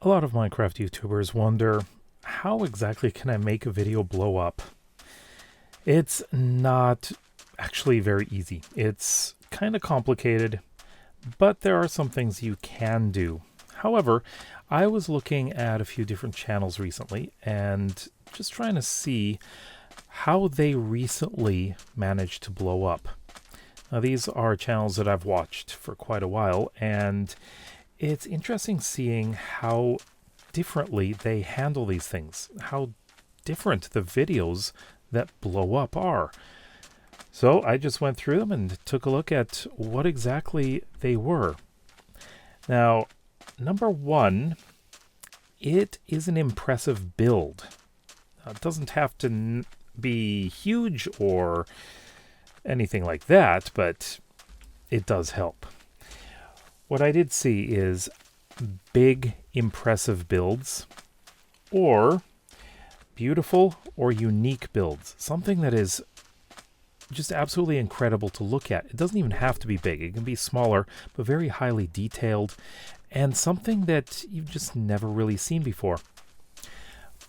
A lot of Minecraft YouTubers wonder, how exactly can I make a video blow up? It's not actually very easy. It's kind of complicated, but there are some things you can do. However, I was looking at a few different channels recently and just trying to see how they recently managed to blow up. Now, these are channels that I've watched for quite a while, and it's interesting seeing how differently they handle these things, how different the videos that blow up are. So I just went through them and took a look at what exactly they were. Now, number one, it is an impressive build. It doesn't have to be huge or anything like that, but it does help. What I did see is big, impressive builds, or beautiful or unique builds. Something that is just absolutely incredible to look at. It doesn't even have to be big. It can be smaller, but very highly detailed, and something that you've just never really seen before.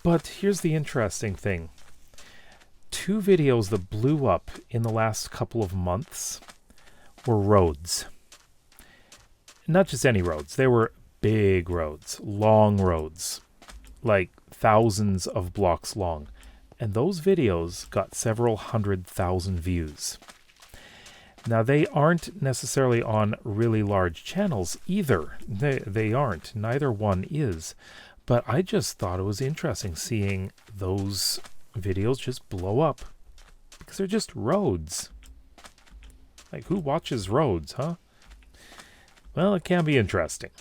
But here's the interesting thing. Two videos that blew up in the last couple of months were roads. Not just any roads. They were big roads, long roads, like thousands of blocks long. And those videos got several 100,000 views. Now, they aren't necessarily on really large channels either. They aren't. Neither one is. But I just thought it was interesting seeing those videos just blow up. Because they're just roads. Like, who watches roads, huh? Well, it can be interesting.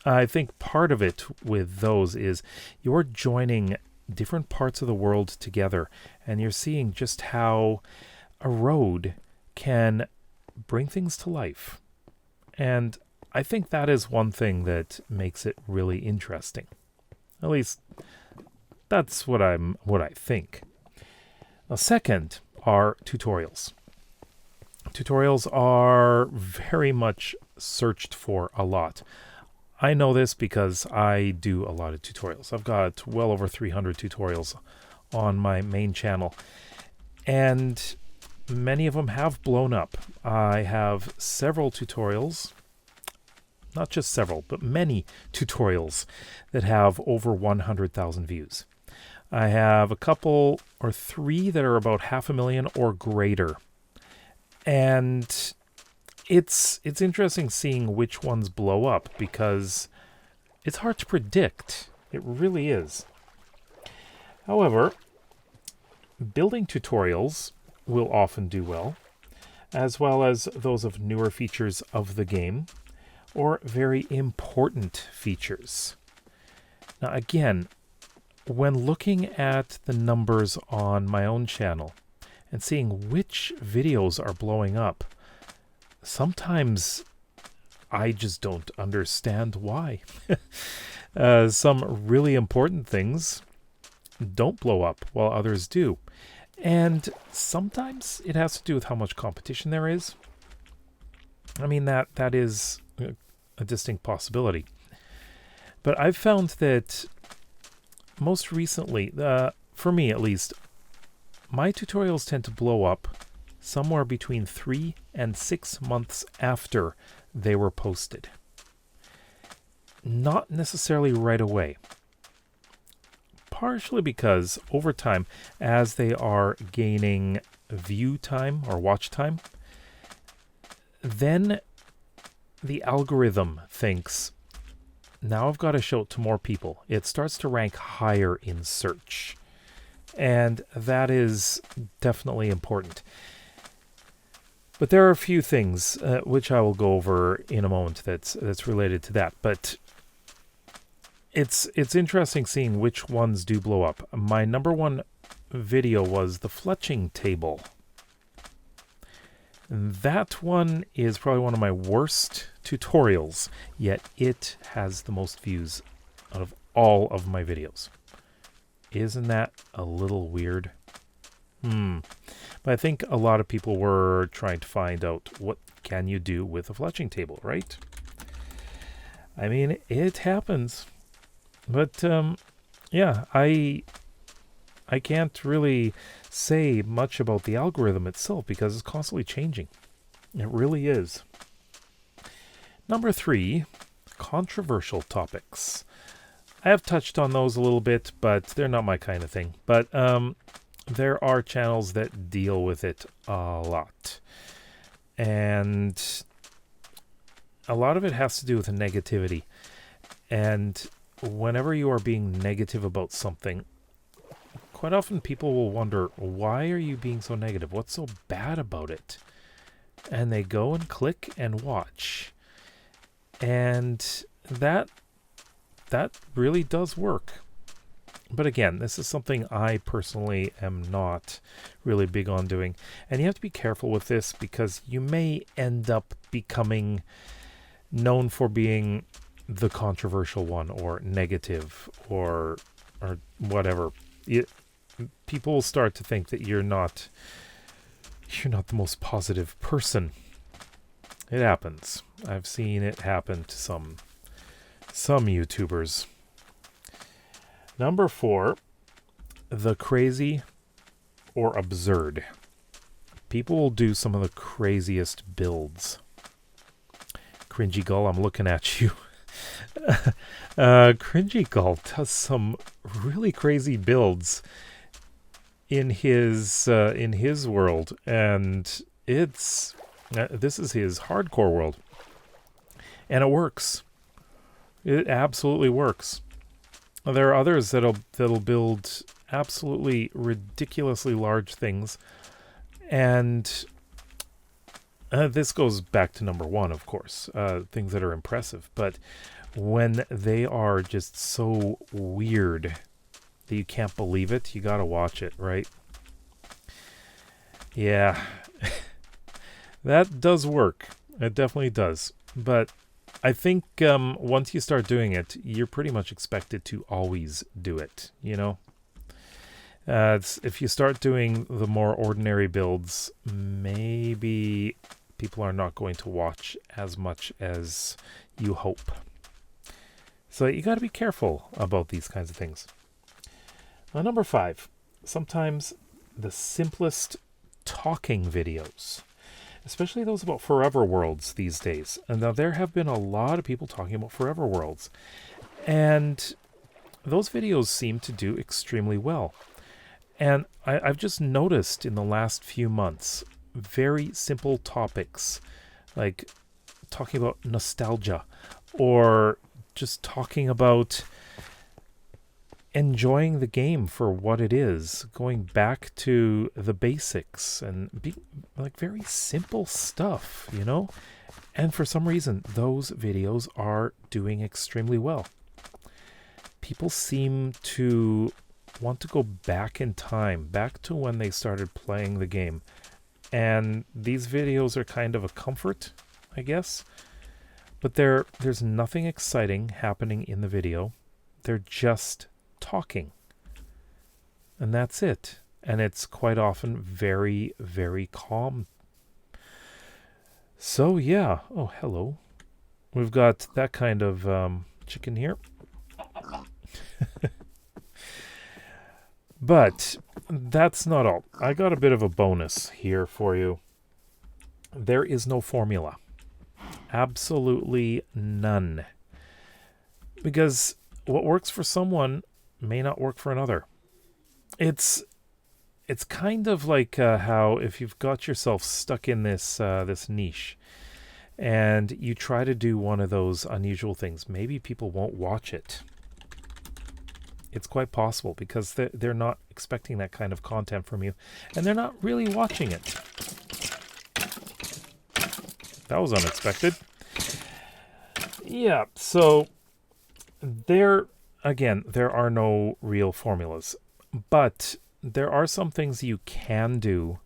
I think part of it with those is you're joining different parts of the world together, and you're seeing just how a road can bring things to life. And I think that is one thing that makes it really interesting. At least that's what I think. Now, second are tutorials. Tutorials are very much searched for a lot. I know this because I do a lot of tutorials. I've got well over 300 tutorials on my main channel, and many of them have blown up. I have several tutorials, not just several, but many tutorials that have over 100,000 views. I have a couple or three that are about 500,000 or greater. And it's interesting seeing which ones blow up because it's hard to predict. It really is. However, building tutorials will often do well as those of newer features of the game or very important features. Now, again, when looking at the numbers on my own channel and seeing which videos are blowing up, sometimes I just don't understand why. Some really important things don't blow up while others do. And sometimes it has to do with how much competition there is. I mean, that is a distinct possibility. But I've found that most recently, for me at least, my tutorials tend to blow up somewhere between 3 and 6 months after they were posted. Not necessarily right away. Partially because over time, as they are gaining view time or watch time, then the algorithm thinks, now I've got to show it to more people. It starts to rank higher in search. And that is definitely important. But there are a few things which I will go over in a moment that's related to that. But it's interesting seeing which ones do blow up. My number one video was the fletching table. And that one is probably one of my worst tutorials, yet it has the most views out of all of my videos. Isn't that a little weird? But I think a lot of people were trying to find out what can you do with a fletching table, right? I mean, it happens. But yeah, I can't really say much about the algorithm itself because it's constantly changing. It really is. Number 3, controversial topics. I have touched on those a little bit, but they're not my kind of thing. But there are channels that deal with it a lot. And a lot of it has to do with negativity. And whenever you are being negative about something, quite often people will wonder, why are you being so negative? What's so bad about it? And they go and click and watch. And that really does work. But again, this is something I personally am not really big on doing. And you have to be careful with this because you may end up becoming known for being the controversial one or negative or whatever. People start to think that you're not the most positive person. It happens. I've seen it happen to some YouTubers. Number 4, the crazy or absurd. People will do some of the craziest builds. Cringy Gull, I'm looking at you. Cringy Gull does some really crazy builds in his world, and it's this is his hardcore world, and it works. It absolutely works. There are others that'll build absolutely ridiculously large things, and this goes back to number 1, of course, things that are impressive. But when they are just so weird that you can't believe it, you gotta watch it, right? Yeah, that does work. It definitely does. But I think once you start doing it, you're pretty much expected to always do it, you know? If you start doing the more ordinary builds, maybe people are not going to watch as much as you hope. So you got to be careful about these kinds of things. Number 5, sometimes the simplest talking videos, especially those about forever worlds these days. And now there have been a lot of people talking about forever worlds, and those videos seem to do extremely well. And I've just noticed in the last few months, very simple topics like talking about nostalgia or just talking about enjoying the game for what it is, going back to the basics and like very simple stuff, you know? And for some reason, those videos are doing extremely well. People seem to want to go back in time, back to when they started playing the game. And these videos are kind of a comfort, I guess. But there's nothing exciting happening in the video. They're just talking. And that's it. And it's quite often very, very calm. So yeah. Oh, hello. We've got that kind of chicken here. But that's not all. I got a bit of a bonus here for you. There is no formula. Absolutely none. Because what works for someone may not work for another. It's kind of like how if you've got yourself stuck in this niche and you try to do one of those unusual things, maybe people won't watch it. It's quite possible because they're not expecting that kind of content from you, and they're not really watching it. That was unexpected. Yeah, so there are no real formulas, but there are some things you can do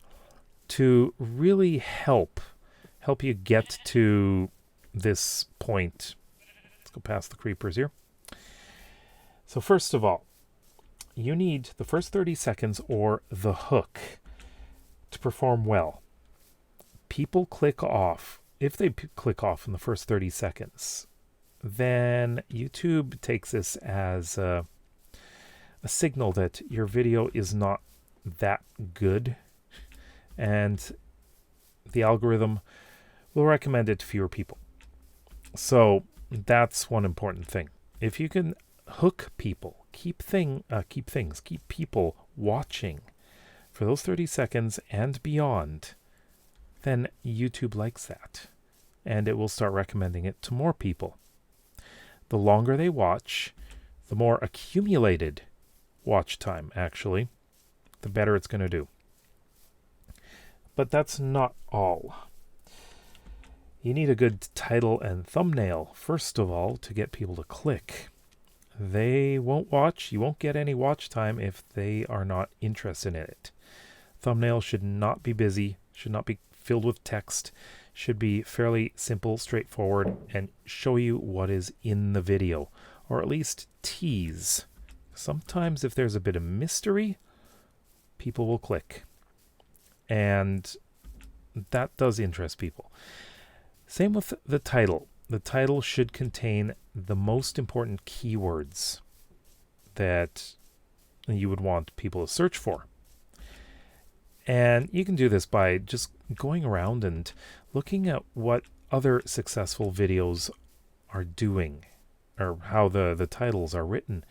to really help you get to this point. Let's go past the creepers here. So first of all, you need the first 30 seconds or the hook to perform well. People click off. If they click off in the first 30 seconds, then YouTube takes this as a signal that your video is not that good, and the algorithm will recommend it to fewer people. So that's one important thing. If you can hook people, keep people watching for those 30 seconds and beyond, then YouTube likes that, and it will start recommending it to more people. The longer they watch, the more accumulated watch time, actually, the better it's going to do. But that's not all. You need a good title and thumbnail, first of all, to get people to click. They won't watch. You won't get any watch time if they are not interested in it. Thumbnail should not be busy, should not be filled with text, should be fairly simple, straightforward, and show you what is in the video, or at least tease. Sometimes if there's a bit of mystery, people will click, and that does interest people. Same with the title. The title should contain the most important keywords that you would want people to search for. And you can do this by just going around and looking at what other successful videos are doing, or how the titles are written.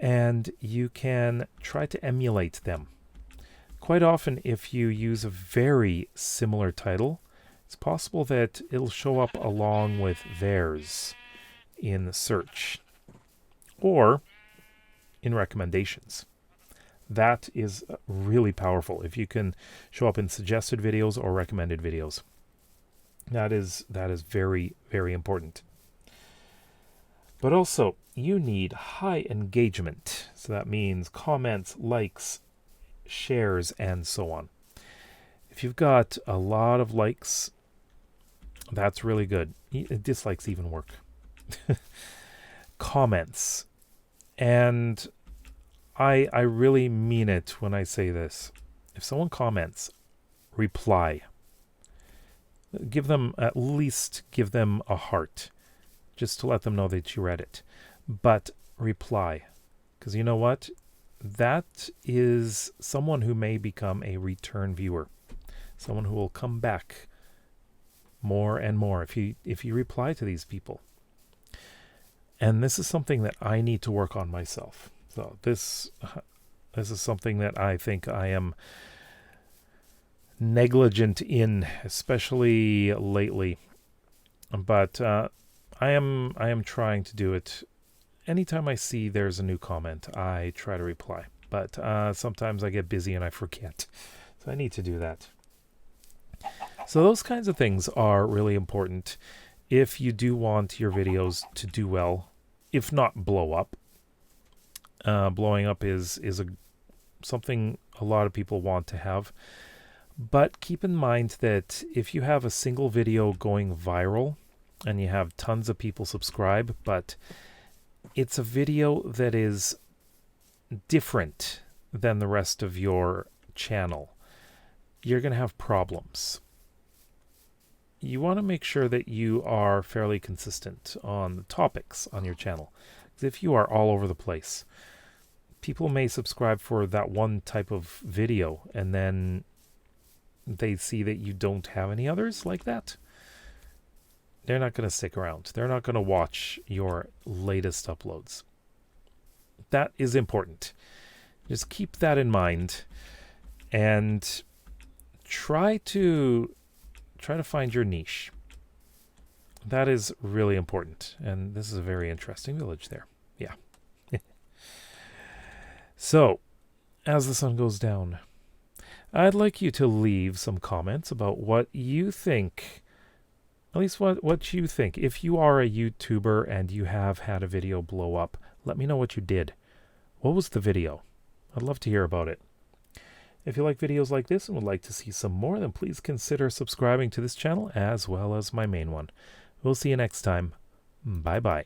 And you can try to emulate them. Quite often, if you use a very similar title, it's possible that it'll show up along with theirs in search or in recommendations. That is really powerful if you can show up in suggested videos or recommended videos. That is very, very important. But also, you need high engagement. So that means comments, likes, shares, and so on. If you've got a lot of likes, that's really good. Dislikes even work. Comments. And I really mean it when I say this. If someone comments, reply. Give them a heart, just to let them know that you read it. But reply. Because you know what? That is someone who may become a return viewer. Someone who will come back more and more if you reply to these people. And this is something that I need to work on myself. So this is something that I think I am negligent in, especially lately. But I am trying to do it. Anytime I see there's a new comment, I try to reply. But sometimes I get busy and I forget. So I need to do that. So those kinds of things are really important if you do want your videos to do well, if not blow up. Blowing up is something a lot of people want to have. But keep in mind that if you have a single video going viral and you have tons of people subscribe, but it's a video that is different than the rest of your channel, you're going to have problems. You want to make sure that you are fairly consistent on the topics on your channel. Because if you are all over the place, people may subscribe for that one type of video and then they see that you don't have any others like that. They're not going to stick around. They're not going to watch your latest uploads. That is important. Just keep that in mind and try to find your niche. That is really important. And this is a very interesting village there. Yeah. So, as the sun goes down, I'd like you to leave some comments about what you think. At least what you think. If you are a YouTuber and you have had a video blow up, let me know what you did. What was the video? I'd love to hear about it. If you like videos like this and would like to see some more, then please consider subscribing to this channel as well as my main one. We'll see you next time. Bye-bye.